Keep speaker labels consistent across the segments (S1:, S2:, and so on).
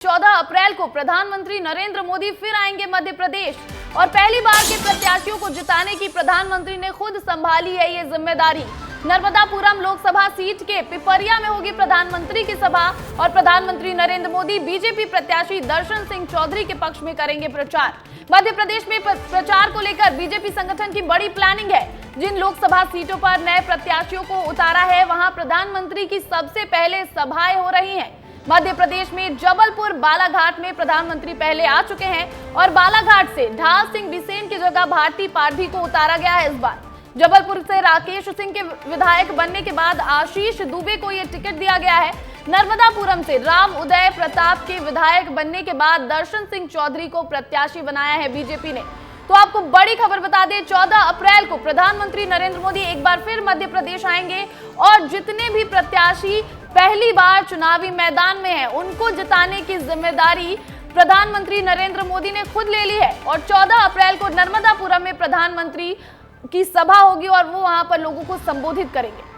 S1: 14 अप्रैल को प्रधानमंत्री नरेंद्र मोदी फिर आएंगे मध्य प्रदेश और पहली बार के प्रत्याशियों को जिताने की प्रधानमंत्री ने खुद संभाली है ये जिम्मेदारी। नर्मदापुरम लोकसभा सीट के पिपरिया में होगी प्रधानमंत्री की सभा और प्रधानमंत्री नरेंद्र मोदी बीजेपी प्रत्याशी दर्शन सिंह चौधरी के पक्ष में करेंगे प्रचार। मध्य प्रदेश में प्रचार को लेकर बीजेपी संगठन की बड़ी प्लानिंग है। जिन लोकसभा सीटों पर नए प्रत्याशियों को उतारा है वहां प्रधानमंत्री की सबसे पहले सभाएं हो रही हैं। मध्य प्रदेश में जबलपुर बालाघाट में प्रधानमंत्री पहले आ चुके हैं और बालाघाट से ढाल सिंह बिसेन की जगह भारती पारधी को उतारा गया है। इस बार जबलपुर से राकेश सिंह के विधायक बनने के बाद आशीष दुबे को यह टिकट दिया गया है। नर्मदापुरम से राम उदय प्रताप के विधायक बनने के बाद दर्शन सिंह चौधरी को प्रत्याशी बनाया है बीजेपी ने। तो आपको बड़ी खबर बता दें, 14 अप्रैल को प्रधानमंत्री नरेंद्र मोदी एक बार फिर मध्य प्रदेश आएंगे और जितने भी प्रत्याशी पहली बार चुनावी मैदान में हैं, उनको जिताने की जिम्मेदारी प्रधानमंत्री नरेंद्र मोदी ने खुद ले ली है। और 14 अप्रैल को नर्मदापुरम में प्रधानमंत्री की सभा होगी और वो वहां पर लोगों को संबोधित करेंगे।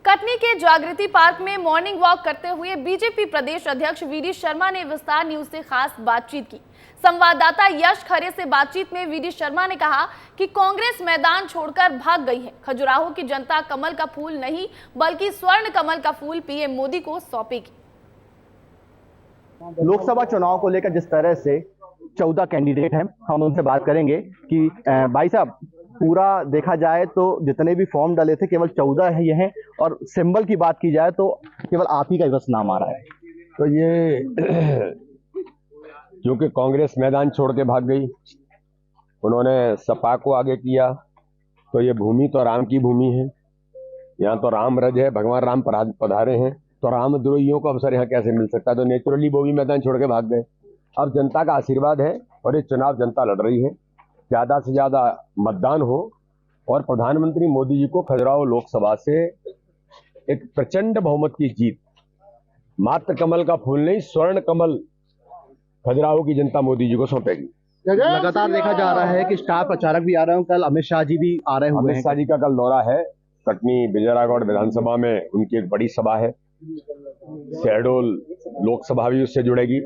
S1: कटनी के जागृति पार्क में मॉर्निंग वॉक करते हुए बीजेपी प्रदेश अध्यक्ष वीडी शर्मा ने विस्तार न्यूज से खास बातचीत की। संवाददाता यश खरे से बातचीत में वीडी शर्मा ने कहा कि कांग्रेस मैदान छोड़कर भाग गई है। खजुराहो की जनता कमल का फूल नहीं बल्कि स्वर्ण कमल का फूल पीएम मोदी को सौंपेगी।
S2: लोकसभा चुनाव को लेकर जिस तरह से 14 कैंडिडेट हैं, हम उनसे बात करेंगे कि भाई साहब, पूरा देखा जाए तो जितने भी फॉर्म डाले थे केवल 14 ही हैं और सिंबल की बात की जाए तो केवल आप ही का बस नाम आ रहा है।
S3: तो ये क्योंकि कांग्रेस मैदान छोड़ के भाग गई, उन्होंने सपा को आगे किया, तो ये भूमि तो राम की भूमि है, यहाँ तो राम रज है, भगवान राम पधारे हैं, तो रामद्रोहियों को अवसर यहाँ कैसे मिल सकता है। तो नेचुरली वो भी मैदान छोड़ के भाग गए। अब जनता का आशीर्वाद है और ये चुनाव जनता लड़ रही है, ज्यादा से ज्यादा मतदान हो और प्रधानमंत्री मोदी जी को खजुराहो लोकसभा से एक प्रचंड बहुमत की जीत, मात्र कमल का फूल नहीं स्वर्ण कमल खजुराहो की जनता मोदी जी को सौंपेगी।
S2: लगातार देखा जा रहा है कि स्टार प्रचारक भी आ रहे हैं, कल अमित शाह जी भी आ रहे हैं।
S3: अमित शाह जी का कल दौरा है, कटनी बिजरागढ़ विधानसभा में उनकी एक बड़ी सभा है। शहडोल लोकसभा भी उससे जुड़ेगी।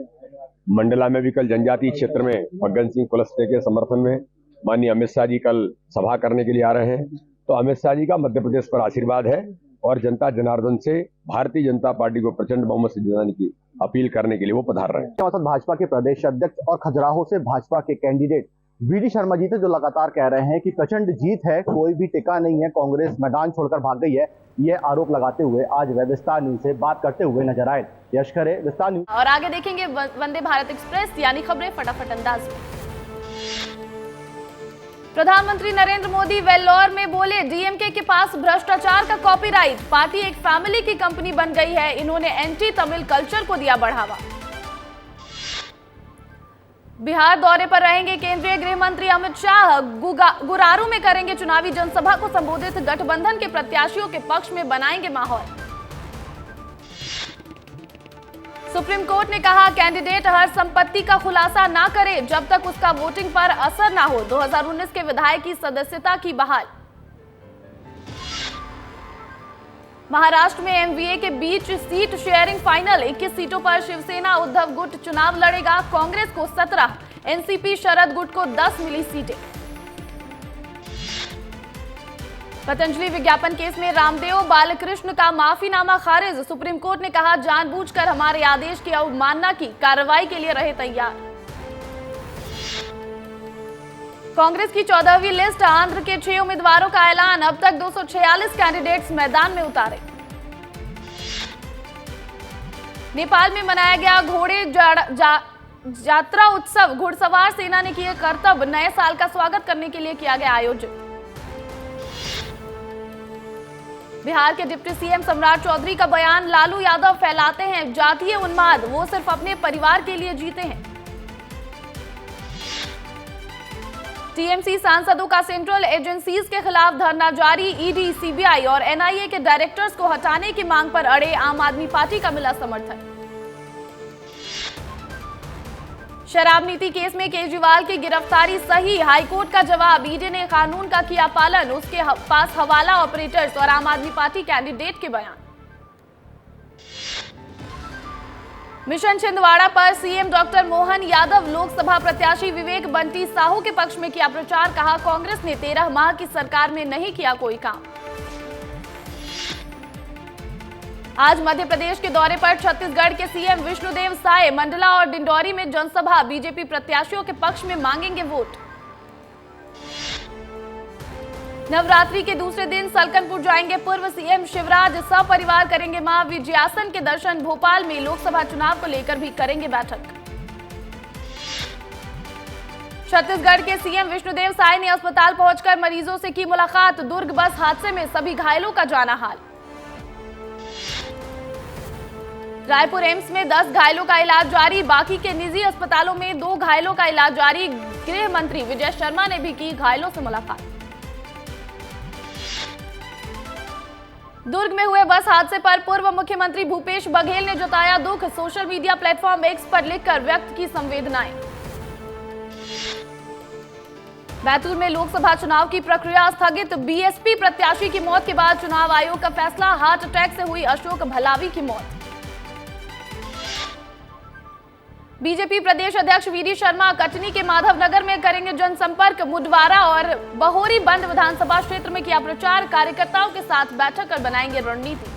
S3: मंडला में भी कल जनजातीय क्षेत्र में फग्गन सिंह कुलस्ते के समर्थन में माननीय अमित शाह जी कल सभा करने के लिए आ रहे हैं। तो अमित शाह जी का मध्य प्रदेश पर आशीर्वाद है और जनता जनार्दन से भारतीय जनता पार्टी को प्रचंड बहुमत से जिताने की अपील करने के लिए वो पधार रहे हैं।
S2: भाजपा के प्रदेश अध्यक्ष और खजुराहो से भाजपा के कैंडिडेट वीडी शर्मा जी थे, जो लगातार कह रहे हैं कि प्रचंड जीत है, कोई भी टिका नहीं है, कांग्रेस मैदान छोड़कर भाग गई है। ये आरोप लगाते हुए आज वे विस्तार न्यूज से बात करते हुए नजर आए। यश खरे, विस्तार न्यूज।
S1: और आगे देखेंगे वंदे भारत एक्सप्रेस यानी खबरें फटाफट अंदाज में। प्रधानमंत्री नरेंद्र मोदी वेल्लोर में बोले, डीएमके के पास भ्रष्टाचार का कॉपीराइट, पार्टी एक फैमिली की कंपनी बन गई है, इन्होंने एंटी तमिल कल्चर को दिया बढ़ावा। बिहार दौरे पर रहेंगे केंद्रीय गृह मंत्री अमित शाह, गुरारू में करेंगे चुनावी जनसभा को संबोधित, गठबंधन के प्रत्याशियों के पक्ष में बनाएंगे माहौल। सुप्रीम कोर्ट ने कहा, कैंडिडेट हर संपत्ति का खुलासा ना करे जब तक उसका वोटिंग पर असर ना हो। 2019 के विधायक की सदस्यता की बहाल। महाराष्ट्र में एमवीए के बीच सीट शेयरिंग फाइनल, 21 सीटों पर शिवसेना उद्धव गुट चुनाव लड़ेगा, कांग्रेस को 17, एनसीपी शरद गुट को 10 मिली सीटें। पतंजलि विज्ञापन केस में रामदेव बालकृष्ण का माफीनामा खारिज, सुप्रीम कोर्ट ने कहा, जानबूझकर हमारे आदेश की अवमानना की, कार्रवाई के लिए रहे तैयार। कांग्रेस की 14वीं लिस्ट, आंध्र के 6 उम्मीदवारों का ऐलान, अब तक 246 कैंडिडेट्स मैदान में उतारे। नेपाल में मनाया गया घोड़े यात्रा उत्सव, घुड़सवार सेना ने किए करतब, नए साल का स्वागत करने के लिए किया गया आयोजित। बिहार के डिप्टी सीएम सम्राट चौधरी का बयान, लालू यादव फैलाते हैं जातीय उन्माद, वो सिर्फ अपने परिवार के लिए जीते हैं। टीएमसी सांसदों का सेंट्रल एजेंसीज के खिलाफ धरना जारी, ईडी, सीबीआई और एनआईए के डायरेक्टर्स को हटाने की मांग पर अड़े आम आदमी पार्टी का मिला समर्थन। शराब नीति केस में केजरीवाल की गिरफ्तारी सही, हाईकोर्ट का जवाब, ईडी ने कानून का किया पालन, उसके पास हवाला ऑपरेटर्स और आम आदमी पार्टी कैंडिडेट के बयान। मिशन छिंदवाड़ा पर सीएम डॉक्टर मोहन यादव लोकसभा प्रत्याशी विवेक बंटी साहू के पक्ष में किया प्रचार। कहा, कांग्रेस ने 13 माह की सरकार में नहीं किया कोई काम। आज मध्य प्रदेश के दौरे पर छत्तीसगढ़ के सीएम विष्णुदेव साय मंडला और डिंडौरी में जनसभा। बीजेपी प्रत्याशियों के पक्ष में मांगेंगे वोट। नवरात्रि के दूसरे दिन सलकनपुर जाएंगे पूर्व सीएम शिवराज। सपरिवार करेंगे मां विजयासन के दर्शन। भोपाल में लोकसभा चुनाव को लेकर भी करेंगे बैठक। छत्तीसगढ़ के सीएम विष्णुदेव साय ने अस्पताल पहुंचकर मरीजों से की मुलाकात। दुर्ग बस हादसे में सभी घायलों का जाना हाल। रायपुर एम्स में 10 घायलों का इलाज जारी। बाकी के निजी अस्पतालों में 2 घायलों का इलाज जारी। गृह मंत्री विजय शर्मा ने भी की घायलों से मुलाकात। दुर्ग में हुए बस हादसे पर पूर्व मुख्यमंत्री भूपेश बघेल ने जताया दुख। सोशल मीडिया प्लेटफॉर्म एक्स पर लिखकर व्यक्त की संवेदनाएं। बैतूल में लोकसभा चुनाव की प्रक्रिया स्थगित। बीएसपी प्रत्याशी की मौत के बाद चुनाव आयोग का फैसला। हार्ट अटैक से हुई अशोक भलावी की मौत। बीजेपी प्रदेश अध्यक्ष वीडी शर्मा कटनी के माधवनगर में करेंगे जनसंपर्क। मुडवारा और बहोरी बंद विधानसभा क्षेत्र में किया प्रचार। कार्यकर्ताओं के साथ बैठक कर बनाएंगे रणनीति।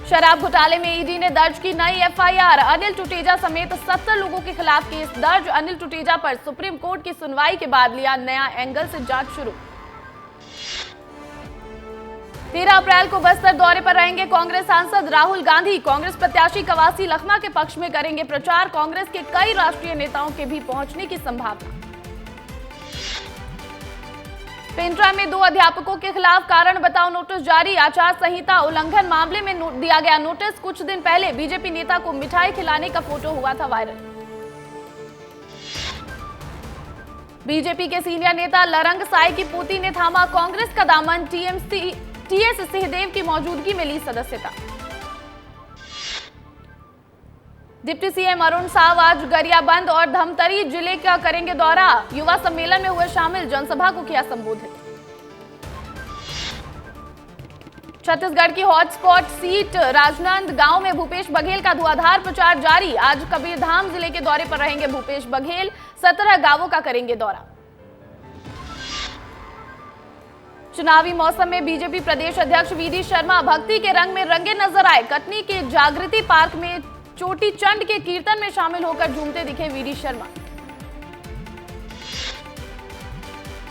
S1: शराब घोटाले में ईडी ने दर्ज की नई एफआईआर। अनिल टुटेजा समेत 70 लोगों के खिलाफ केस दर्ज। अनिल टुटेजा पर सुप्रीम कोर्ट की सुनवाई के बाद लिया नया एंगल से जांच शुरू। 13 अप्रैल को बस्तर दौरे पर रहेंगे कांग्रेस सांसद राहुल गांधी। कांग्रेस प्रत्याशी कवासी लखमा के पक्ष में करेंगे प्रचार। कांग्रेस के कई राष्ट्रीय नेताओं के भी पहुंचने की संभावना। पेंड्रा में 2 अध्यापकों के खिलाफ कारण बताओ नोटिस जारी। आचार संहिता उल्लंघन मामले में दिया गया नोटिस। कुछ दिन पहले बीजेपी नेता को मिठाई खिलाने का फोटो हुआ था वायरल। बीजेपी के सीनियर नेता लरंग साय की पोती ने थामा कांग्रेस का दामन। टीएस सिंहदेव की मौजूदगी में ली सदस्यता। डिप्टी सीएम अरुण साव आज गरियाबंद और धमतरी जिले का करेंगे दौरा। युवा सम्मेलन में हुए शामिल। जनसभा को किया संबोधित। छत्तीसगढ़ की हॉटस्पॉट सीट राजनांदगांव में भूपेश बघेल का धुआंधार प्रचार जारी। आज कबीरधाम जिले के दौरे पर रहेंगे भूपेश बघेल। 17 गांवों का करेंगे दौरा। चुनावी मौसम में बीजेपी प्रदेश अध्यक्ष वीडी शर्मा भक्ति के रंग में रंगे नजर आए। कटनी के जागृति पार्क में चोटी चंड के कीर्तन में शामिल होकर झूमते दिखे वीडी शर्मा।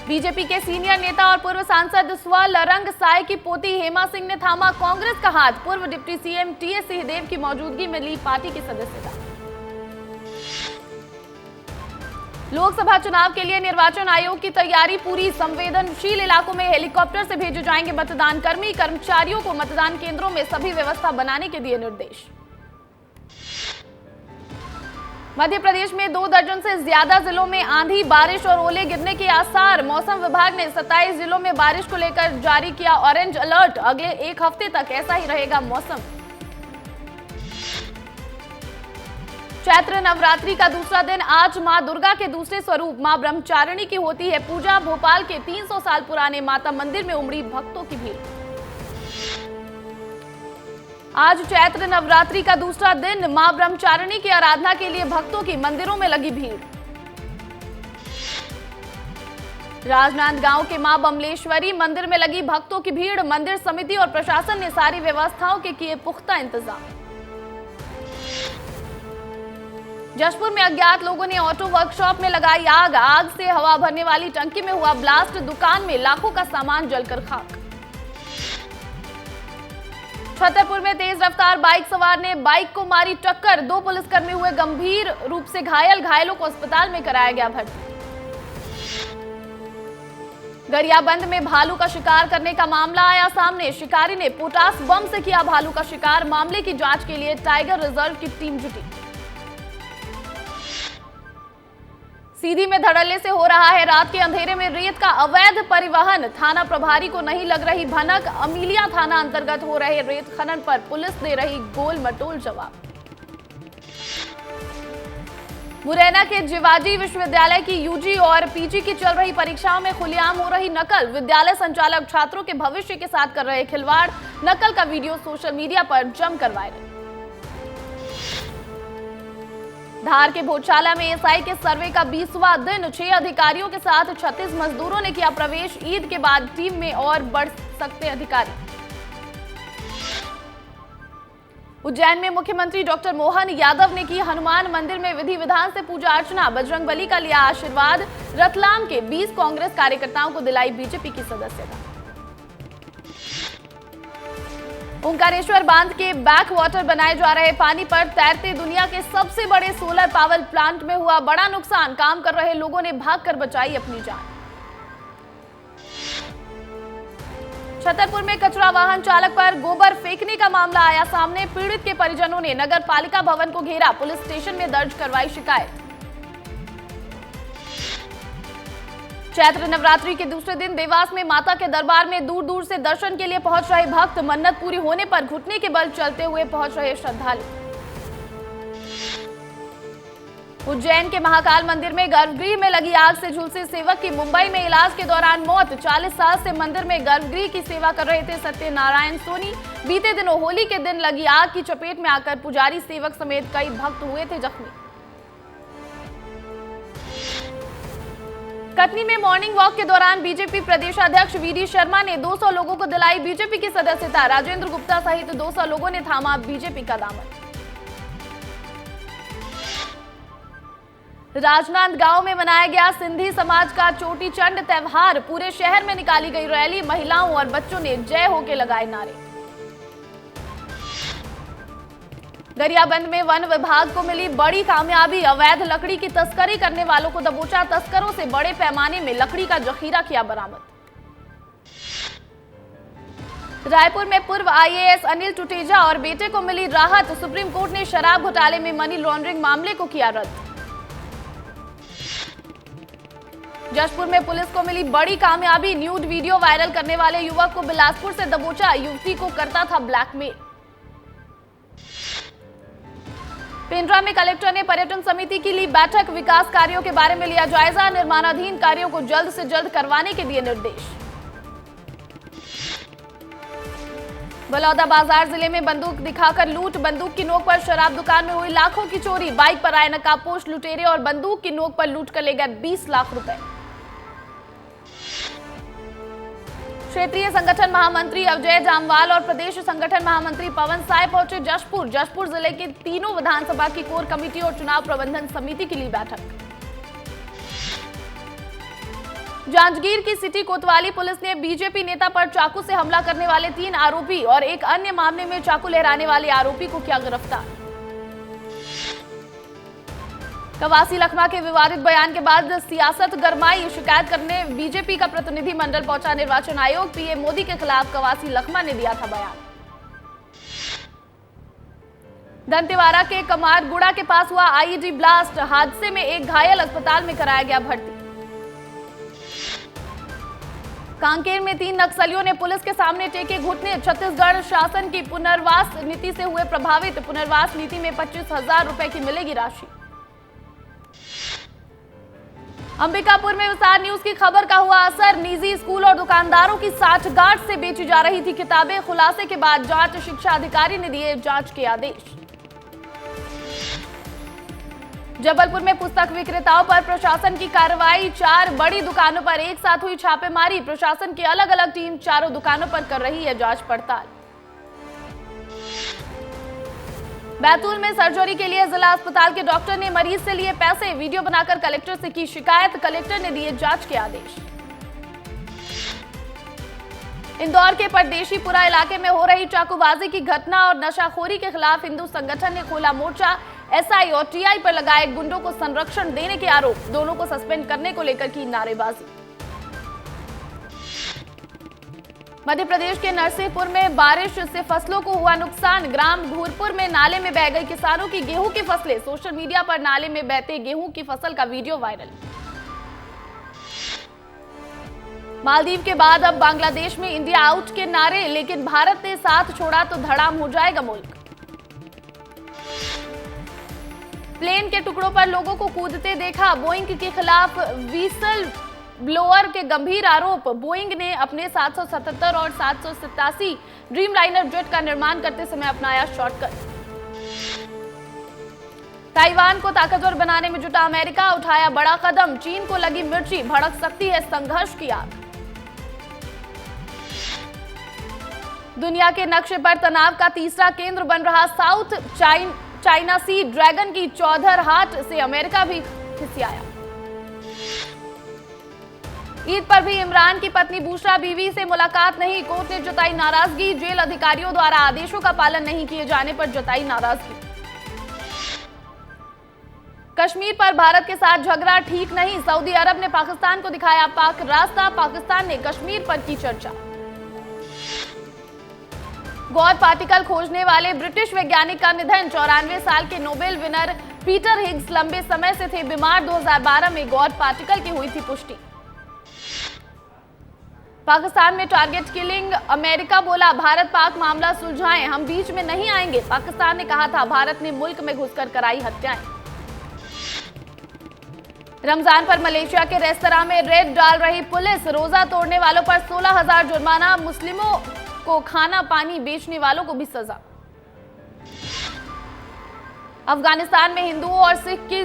S1: बीजेपी के सीनियर नेता और पूर्व सांसद स्व लरंग साय की पोती हेमा सिंह ने थामा कांग्रेस का हाथ। पूर्व डिप्टी सीएम टीएस सिंहदेव की मौजूदगी में ली पार्टी की सदस्यता। लोकसभा चुनाव के लिए निर्वाचन आयोग की तैयारी पूरी। संवेदनशील इलाकों में हेलीकॉप्टर से भेजे जाएंगे मतदान कर्मी। कर्मचारियों को मतदान केंद्रों में सभी व्यवस्था बनाने के दिए निर्देश। मध्य प्रदेश में 2 दर्जन से ज्यादा जिलों में आंधी, बारिश और ओले गिरने के आसार। मौसम विभाग ने 27 जिलों में बारिश को लेकर जारी किया ऑरेंज अलर्ट। अगले 1 हफ्ते तक ऐसा ही रहेगा मौसम। चैत्र नवरात्रि का दूसरा दिन आज मां दुर्गा के दूसरे स्वरूप मां ब्रह्मचारिणी की होती है पूजा। भोपाल के 300 साल पुराने माता मंदिर में उमड़ी भक्तों की भीड़। आज चैत्र नवरात्रि का दूसरा दिन मां ब्रह्मचारिणी की आराधना के लिए भक्तों की मंदिरों में लगी भीड़। राजनांदगांव के मां बमलेश्वरी मंदिर में लगी भक्तों की भीड़। मंदिर समिति और प्रशासन ने सारी व्यवस्थाओं के किए पुख्ता इंतजाम। जशपुर में अज्ञात लोगों ने ऑटो वर्कशॉप में लगाई आग। आग से हवा भरने वाली टंकी में हुआ ब्लास्ट। दुकान में लाखों का सामान जलकर खाक। छतरपुर में तेज रफ्तार बाइक सवार ने बाइक को मारी टक्कर। 2 पुलिसकर्मी हुए गंभीर रूप से घायल। घायलों को अस्पताल में कराया गया भर्ती। गरियाबंद में भालू का शिकार करने का मामला आया सामने। शिकारी ने पोटास बम से किया भालू का शिकार। मामले की जांच के लिए टाइगर रिजर्व की टीम जुटी। सीधी में धड़ल्ले से हो रहा है रात के अंधेरे में रेत का अवैध परिवहन। थाना प्रभारी को नहीं लग रही भनक। अमीलिया थाना अंतर्गत हो रहे रेत खनन पर पुलिस दे रही गोल मटोल जवाब। मुरैना के जिवाजी विश्वविद्यालय की यूजी और पीजी की चल रही परीक्षाओं में खुलेआम हो रही नकल। विद्यालय संचालक छात्रों के भविष्य के साथ कर रहे खिलवाड़। नकल का वीडियो सोशल मीडिया पर जमकर वायरल। धार के भोजशाला में एसआई के सर्वे का 20वां दिन। 6 अधिकारियों के साथ 36 मजदूरों ने किया प्रवेश। ईद के बाद टीम में और बढ़ सकते अधिकारी। उज्जैन में मुख्यमंत्री डॉक्टर मोहन यादव ने की हनुमान मंदिर में विधि विधान से पूजा अर्चना। बजरंगबली का लिया आशीर्वाद। रतलाम के 20 कांग्रेस कार्यकर्ताओं को दिलाई बीजेपी की सदस्यता। ओंकारेश्वर बांध के बैक वाटर बनाए जा रहे पानी पर तैरते दुनिया के सबसे बड़े सोलर पावर प्लांट में हुआ बड़ा नुकसान। काम कर रहे लोगों ने भागकर बचाई अपनी जान। छतरपुर में कचरा वाहन चालक पर गोबर फेंकने का मामला आया सामने। पीड़ित के परिजनों ने नगर पालिका भवन को घेरा। पुलिस स्टेशन में दर्ज करवाई शिकायत। चैत्र नवरात्रि के दूसरे दिन देवास में माता के दरबार में दूर दूर से दर्शन के लिए पहुंच रहे भक्त। मन्नत पूरी होने पर घुटने के बल चलते हुए पहुंच रहे श्रद्धालु। उज्जैन के महाकाल मंदिर में गर्भगृह में लगी आग से झुलसे सेवक की मुंबई में इलाज के दौरान मौत। 40 साल से मंदिर में गर्भगृह की सेवा कर रहे थे सत्यनारायण सोनी। बीते दिनों होली के दिन लगी आग की चपेट में आकर पुजारी सेवक समेत कई भक्त हुए थे जख्मी। कटनी में मॉर्निंग वॉक के दौरान बीजेपी प्रदेशाध्यक्ष वीडी शर्मा ने 200 लोगों को दिलाई बीजेपी की सदस्यता। राजेंद्र गुप्ता सहित 200 लोगों ने थामा बीजेपी का दामन। राजनांदगांव में मनाया गया सिंधी समाज का चोटी चंड त्योहार। पूरे शहर में निकाली गई रैली। महिलाओं और बच्चों ने जय हो के लगाए नारे। गरियाबंद में वन विभाग को मिली बड़ी कामयाबी। अवैध लकड़ी की तस्करी करने वालों को दबोचा। तस्करों से बड़े पैमाने में लकड़ी का जखीरा किया बरामद। रायपुर में पूर्व आईएएस अनिल टुटेजा और बेटे को मिली राहत। सुप्रीम कोर्ट ने शराब घोटाले में मनी लॉन्ड्रिंग मामले को किया रद्द। जशपुर में पुलिस को मिली बड़ी कामयाबी। न्यूड वीडियो वायरल करने वाले युवक को बिलासपुर से दबोचा। युवती को करता था ब्लैकमेल। पेंड्रा में कलेक्टर ने पर्यटन समिति की ली बैठक। विकास कार्यों के बारे में लिया जायजा। निर्माणाधीन कार्यों को जल्द से जल्द करवाने के दिए निर्देश। बलौदाबाजार जिले में बंदूक दिखाकर लूट। बंदूक की नोक पर शराब दुकान में हुई लाखों की चोरी। बाइक पर आए नकाबपोश लुटेरे और बंदूक की नोक पर लूट कर ले गए 20 लाख रुपए। क्षेत्रीय संगठन महामंत्री अजय जामवाल और प्रदेश संगठन महामंत्री पवन साय पहुंचे जशपुर। जशपुर जिले के तीनों विधानसभा की कोर कमेटी और चुनाव प्रबंधन समिति की ली बैठक। जांजगीर की सिटी कोतवाली पुलिस ने बीजेपी नेता पर चाकू से हमला करने वाले 3 आरोपी और एक अन्य मामले में चाकू लहराने वाले आरोपी को किया गिरफ्तार। कवासी लखमा के विवादित बयान के बाद सियासत गरमाई। शिकायत करने बीजेपी का प्रतिनिधि मंडल पहुंचा निर्वाचन आयोग। पीएम मोदी के खिलाफ कवासी लखमा ने दिया था बयान। दंतेवाड़ा के कमारगुड़ा के पास हुआ आईईडी ब्लास्ट। हादसे में एक घायल अस्पताल में कराया गया भर्ती। कांकेर में 3 नक्सलियों ने पुलिस के सामने टेके घुटने। छत्तीसगढ़ शासन की पुनर्वास नीति से हुए प्रभावित। पुनर्वास नीति में 25,000 रुपए की मिलेगी राशि। अंबिकापुर में विस्तार न्यूज की खबर का हुआ असर। निजी स्कूल और दुकानदारों की साठगांठ से बेची जा रही थी किताबें। खुलासे के बाद जांच शिक्षा अधिकारी ने दिए जांच के आदेश। जबलपुर में पुस्तक विक्रेताओं पर प्रशासन की कार्रवाई। 4 बड़ी दुकानों पर एक साथ हुई छापेमारी। प्रशासन की अलग अलग टीम चारों दुकानों पर कर रही है जांच पड़ताल। बैतूल में सर्जरी के लिए जिला अस्पताल के डॉक्टर ने मरीज से लिए पैसे। वीडियो बनाकर कलेक्टर से की शिकायत। कलेक्टर ने दिए जांच के आदेश। इंदौर के परदेशीपुरा इलाके में हो रही चाकूबाजी की घटना और नशाखोरी के खिलाफ हिंदू संगठन ने खोला मोर्चा। एसआई और टीआई पर लगाए गुंडों को संरक्षण देने के आरोप। दोनों को सस्पेंड करने को लेकर की नारेबाजी। मध्य प्रदेश के नरसिंहपुर में बारिश से फसलों को हुआ नुकसान। ग्राम घूरपुर में नाले में बह गई किसानों की गेहूं की फसलें। सोशल मीडिया पर नाले में बहते गेहूं की फसल का वीडियो वायरल। मालदीव के बाद अब बांग्लादेश में इंडिया आउट के नारे। लेकिन भारत ने साथ छोड़ा तो धड़ाम हो जाएगा मुल्क। प्लेन के टुकड़ों पर लोगों को कूदते देखा, बोइंग के खिलाफ व्हीसल ब्लोअर के गंभीर आरोप। बोइंग ने अपने 777 और 787 ड्रीमलाइनर जेट का निर्माण करते समय अपनाया शॉर्टकट। ताइवान को ताकतवर बनाने में जुटा अमेरिका, उठाया बड़ा कदम। चीन को लगी मिर्ची, भड़क सकती है संघर्ष की आग। दुनिया के नक्शे पर तनाव का तीसरा केंद्र बन रहा साउथ चाइना सी ड्रैगन की चौधरहाट से अमेरिका भी खिसियाया। ईद पर भी इमरान की पत्नी बुशरा बीवी से मुलाकात नहीं, कोर्ट ने जताई नाराजगी। जेल अधिकारियों द्वारा आदेशों का पालन नहीं किए जाने पर जताई नाराजगी। कश्मीर पर भारत के साथ झगड़ा ठीक नहीं, सऊदी अरब ने पाकिस्तान को दिखाया पाक रास्ता, पाकिस्तान ने कश्मीर पर की चर्चा। गॉड पार्टिकल खोजने वाले ब्रिटिश वैज्ञानिक का निधन, 94 साल के नोबेल विनर पीटर हिग्स लंबे समय से थे बीमार। 2012 में गॉड पार्टिकल की हुई थी पुष्टि। पाकिस्तान में टारगेट किलिंग, अमेरिका बोला भारत पाक मामला सुलझाएं, हम बीच में नहीं आएंगे। पाकिस्तान ने कहा था भारत ने मुल्क में घुसकर कराई हत्याएं। रमजान पर मलेशिया के रेस्तरां में रेड डाल रही पुलिस, रोजा तोड़ने वालों पर 16,000 जुर्माना, मुस्लिमों को खाना पानी बेचने वालों को भी सजा। अफगानिस्तान में हिंदुओं और सिख की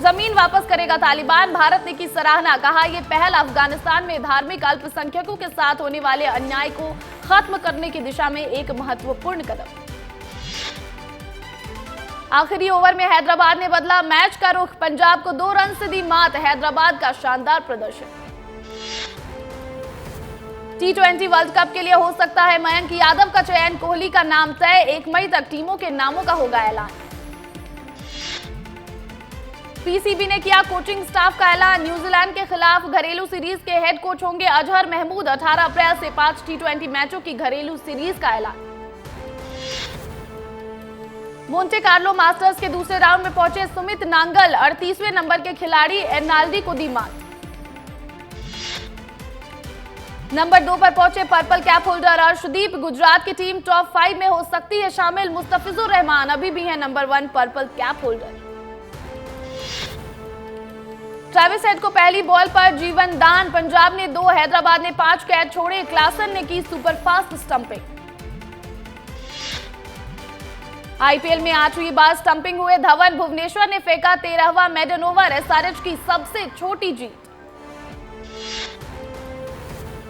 S1: जमीन वापस करेगा तालिबान, भारत ने की सराहना, कहा यह पहल अफगानिस्तान में धार्मिक अल्पसंख्यकों के साथ होने वाले अन्याय को खत्म करने की दिशा में एक महत्वपूर्ण कदम। आखिरी ओवर में हैदराबाद ने बदला मैच का रुख, पंजाब को 2 रन से दी मात, हैदराबाद का शानदार प्रदर्शन। T20 वर्ल्ड कप के लिए हो सकता है मयंक यादव का चयन, कोहली का नाम तय, 1 मई तक टीमों के नामों का होगा ऐलान। पीसीबी ने किया कोचिंग स्टाफ का ऐलान, न्यूजीलैंड के खिलाफ घरेलू सीरीज के हेड कोच होंगे अजहर महमूद, 18 अप्रैल से 5 T20 मैचों की घरेलू सीरीज का ऐलान। मोंटे कार्लो मास्टर्स के दूसरे राउंड में पहुंचे सुमित नांगल, 38वें नंबर के खिलाड़ी एर्नाल्डी को दी मात। नंबर 2 पर पहुंचे purple cap holder Arshdeep, Gujarat की टीम टॉप 5 में हो सकती है शामिल। मुस्तफिजुर रहमान अभी भी है number 1 purple cap holder. Travis head को पहली बॉल पर जीवन दान, पंजाब ने 2, हैदराबाद ने 5 कैच छोड़े, क्लासन ने की सुपरफास्ट स्टंपिंग। आईपीएल में 8वीं बार स्टंपिंग हुए धवन, भुवनेश्वर ने फेंका 13वां मेडन ओवर, एसआरएच की सबसे छोटी जीत।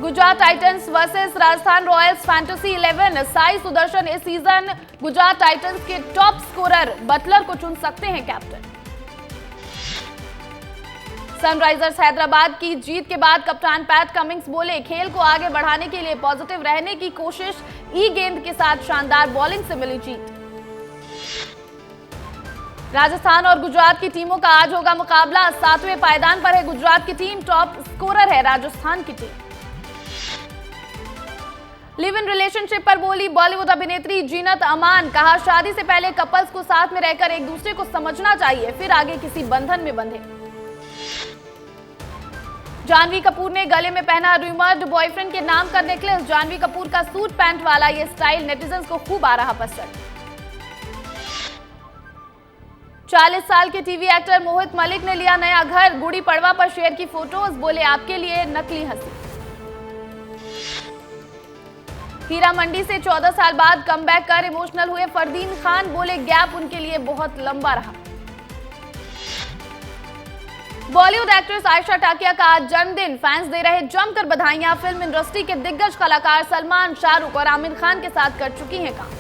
S1: Gujarat Titans versus Rajasthan Royals fantasy 11, Sai Sudharsan इस सीजन गुजरात टाइटंस के टॉप स्कोरर, बटलर को चुन सकते हैं कैप्टन। सनराइजर्स हैदराबाद की जीत के बाद कप्तान पैट कमिंग्स बोले खेल को आगे बढ़ाने के लिए पॉजिटिव रहने की कोशिश, ई गेंद के साथ शानदार बॉलिंग से मिली जीत। राजस्थान और गुजरात की टीमों का आज होगा मुकाबला, 7वें पायदान पर है गुजरात की टीम, टॉप स्कोरर है राजस्थान की टीम। लिव इन रिलेशनशिप पर बोली बॉलीवुड अभिनेत्री जीनत अमान, कहा शादी से पहले कपल्स को साथ में रहकर एक दूसरे को समझना चाहिए, फिर आगे किसी बंधन में बंधे। जानवी कपूर ने गले में पहना रूमर्ड बॉयफ्रेंड के नाम का नेकलेस, जानवी कपूर का सूट पैंट वाला ये स्टाइल नेटिजन्स को खूब आ रहा पसंद। 40 साल के टीवी एक्टर मोहित मलिक ने लिया नया घर, गुड़ी पड़वा पर शेयर की फोटोज, बोले आपके लिए नकली हंसी। हीरा मंडी से 14 साल बाद कमबैक कर इमोशनल हुए फरदीन खान, बोले गैप उनके लिए बहुत लंबा रहा। बॉलीवुड एक्ट्रेस आयशा टाकिया का आज जन्मदिन, फैंस दे रहे जमकर बधाइयां, फिल्म इंडस्ट्री के दिग्गज कलाकार सलमान, शाहरुख और आमिर खान के साथ कर चुकी हैं काम।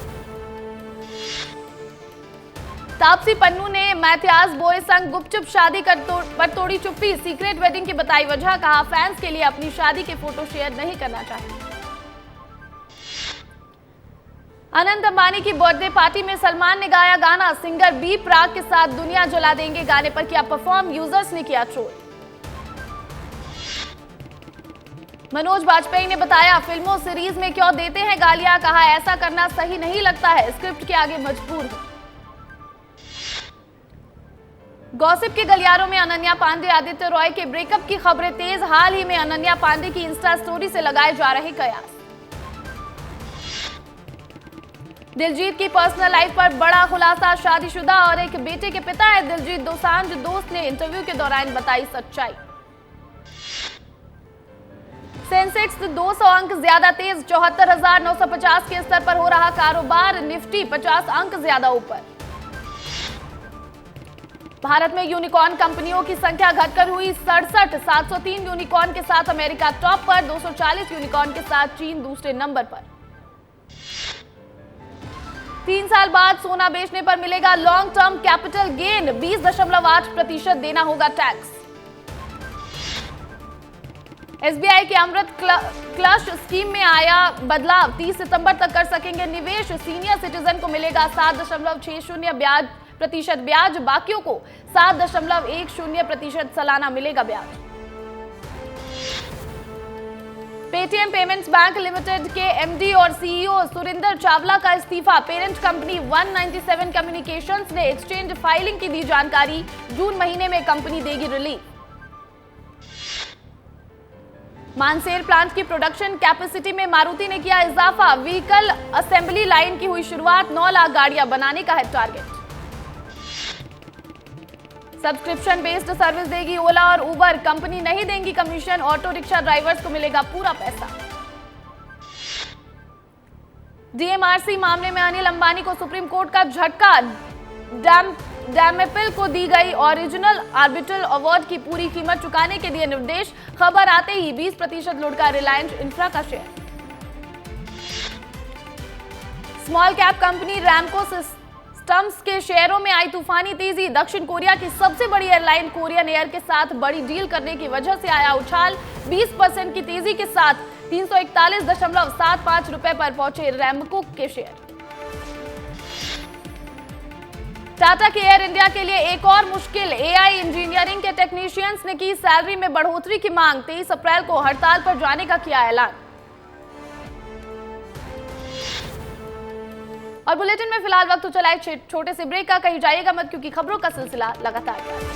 S1: तापसी पन्नू ने मैथियास बॉय संग गुपचुप शादी पर तोड़ी चुप्पी, सीक्रेट वेडिंग की बताई वजह, कहा फैंस के लिए अपनी शादी के फोटो शेयर नहीं करना चाहती। अनंत अंबानी की बर्थडे पार्टी में सलमान ने गाया गाना, सिंगर बी प्राक के साथ दुनिया जला देंगे गाने पर किया परफॉर्म, यूजर्स ने किया ट्रोल। मनोज बाजपेयी ने बताया फिल्मों सीरीज में क्यों देते हैं गालियां, कहा ऐसा करना सही नहीं लगता है, स्क्रिप्ट के आगे मजबूर हूं। गॉसिप के गलियारों में अनन्या पांडे आदित्य रॉय के ब्रेकअप की खबरें तेज, हाल ही में अनन्या पांडे की इंस्टा स्टोरी से लगाए जा रहे कयास। दिलजीत की पर्सनल लाइफ पर बड़ा खुलासा। शादीशुदा और एक बेटे के पिता है दिलजीत दोसांझ। दोस्त ने इंटरव्यू के दौरान बताई सच्चाई। सेंसेक्स 200 अंक ज्यादा तेज, 74,950 के स्तर पर हो रहा कारोबार। निफ्टी 50 अंक ज्यादा ऊपर। भारत में यूनिकॉर्न कंपनियों की संख्या घटकर हुई 67। 703 यूनिकॉर्न के साथ अमेरिका टॉप पर, 240 यूनिकॉर्न के साथ चीन दूसरे नंबर पर। 3 साल बाद सोना बेचने पर मिलेगा लॉन्ग टर्म कैपिटल गेन, 20.8% देना होगा टैक्स। एसबीआई के अमृत क्लश स्कीम में आया बदलाव, 30 सितंबर तक कर सकेंगे निवेश। सीनियर सिटीजन को मिलेगा 7.60% ब्याज, बाकियों को 7.10% सालाना मिलेगा ब्याज। पेटीएम पेमेंट्स बैंक लिमिटेड के एमडी और सीईओ सुरिंदर चावला का इस्तीफा। पेरेंट कंपनी 197 कम्युनिकेशंस ने एक्सचेंज फाइलिंग की दी जानकारी। जून महीने में कंपनी देगी रिलीफ। मानसेर प्लांट की प्रोडक्शन कैपेसिटी में मारुति ने किया इजाफा। व्हीकल असेंबली लाइन की हुई शुरुआत, 9 लाख गाड़ियां बनाने का है टारगेट। सब्सक्रिप्शन बेस्ड सर्विस देगी ओला और उबर, कंपनी नहीं देंगी कमीशन। ऑटो रिक्शा ड्राइवर्स को मिलेगा पूरा पैसा। डीएमआरसी मामले में अनिल अंबानी को सुप्रीम कोर्ट का झटका। डैमेपल को दी गई ओरिजिनल आर्बिट्रल अवार्ड की पूरी कीमत चुकाने के दिए निर्देश। खबर आते ही 20% लुढ़का रिलायंस इंफ्रा का share. Small cap company Ramco systems के शेयरों में आई तूफानी तेजी। दक्षिण कोरिया की सबसे बड़ी एयरलाइन कोरियन एयर के साथ बड़ी डील करने की वजह से आया उछाल। 20% की तेजी के साथ 341.75 रुपए पर पहुंचे रैमको के शेयर। टाटा की एयर इंडिया के लिए एक और मुश्किल। एआई इंजीनियरिंग के टेक्नीशियंस ने की सैलरी में बढ़ोतरी की मांग। 23 अप्रैल को हड़ताल पर जाने का किया ऐलान। और बुलेटिन में फिलहाल वक्त तो चला एक छोटे से ब्रेक का। कहीं जाइएगा मत, क्योंकि खबरों का सिलसिला लगातार जारी है।